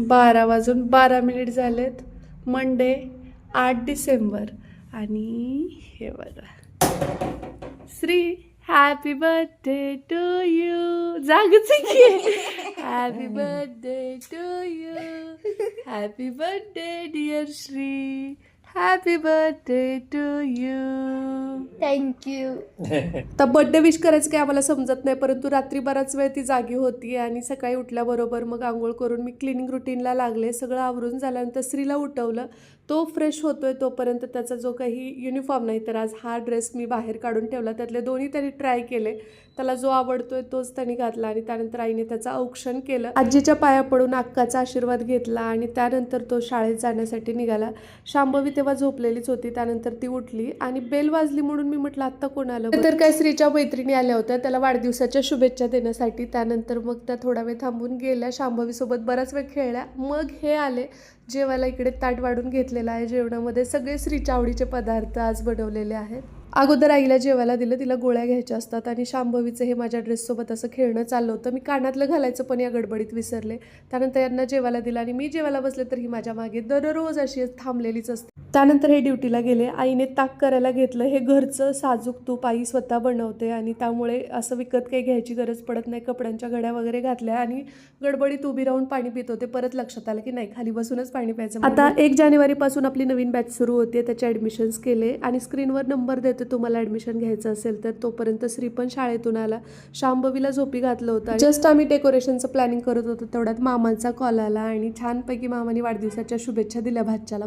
12:12 झालेत. Monday 8 December. आणि हे बघा, Shri happy birthday to you. जागच आहे की. Happy birthday to you. Happy birthday dear Shri. Happy birthday to you. Thank you. तर बर्थडे विश करायचं काही आम्हाला समजत नाही, परंतु रात्री बराच वेळ ती जागी होती आणि सकाळी उठल्याबरोबर मग आंघोळ करून मी क्लिनिंग रुटीनला लागले. सगळं आवरून झाल्यानंतर श्रीला उठवलं. तो फ्रेश होतोय तोपर्यंत त्याचा जो काही युनिफॉर्म नाही, तर आज हा ड्रेस मी बाहेर काढून ठेवला. त्यातले दोन्ही त्यांनी ट्राय केले. त्याला जो आवडतोय तोच त्यांनी घातला आणि त्यानंतर आईने त्याचं औक्षण केलं. आजीच्या पाया पडून अक्काचा आशीर्वाद घेतला आणि त्यानंतर तो शाळेत जाण्यासाठी निघाला. शांभवी तेव्हा झोपलेलीच होती. त्यानंतर ती उठली आणि बेल वाजली म्हणून मी म्हटलं आत्ता कोण आलं. तर काय श्रीच्या मैत्रिणी आल्या होत्या त्याला वाढदिवसाच्या शुभेच्छा देण्यासाठी. त्यानंतर मग त्या थोडा वेळ थांबून गेल्या. शांभवीसोबत बराच वेळ खेळल्या. मग हे आले जेवायला. इकडे ताट वाढून घेतलेलं आहे. जेवणामध्ये सगळे श्रीच्या आवडीचे पदार्थ आज बनवलेले आहेत. अगोदर आईला जेवायला दिलं, तिला गोळ्या घ्यायच्या असतात आणि शांभवीचं हे माझ्या ड्रेससोबत असं खेळणं चाललं होतं. मी कानातलं घालायचं पण या गडबडीत विसरले. त्यानंतर यांना जेवायला दिलं आणि मी जेवायला बसले तर ही माझ्या मागे दररोज अशी थांबलेलीच असते. त्यानंतर हे ड्युटीला गेले. आईने ताक करायला घेतलं. हे घरचं साजूक तूप आई स्वतः बनवते आणि त्यामुळे असं विकत काही घ्यायची गरज पडत नाही. कपड्यांच्या घड्या वगैरे घातल्या आणि गडबडीत उभी राहून पाणी पित होते. परत लक्षात आलं की नाही, खाली बसूनच पाणी प्यायचं. आता 1 जानेवारीपासून आपली नवीन बॅच सुरू होते. त्याचे ॲडमिशन्स केले आणि स्क्रीनवर नंबर देते तुम्हाला ॲडमिशन घ्यायचं असेल तर. तोपर्यंत श्री पण शाळेतून आला. शांभवीला झोपी घातलं होतं. जस्ट आम्ही डेकोरेशनचं प्लॅनिंग करत होतो तेवढ्यात मामांचा कॉल आला आणि छानपैकी मामाने वाढदिवसाच्या शुभेच्छा दिल्या भाच्याला.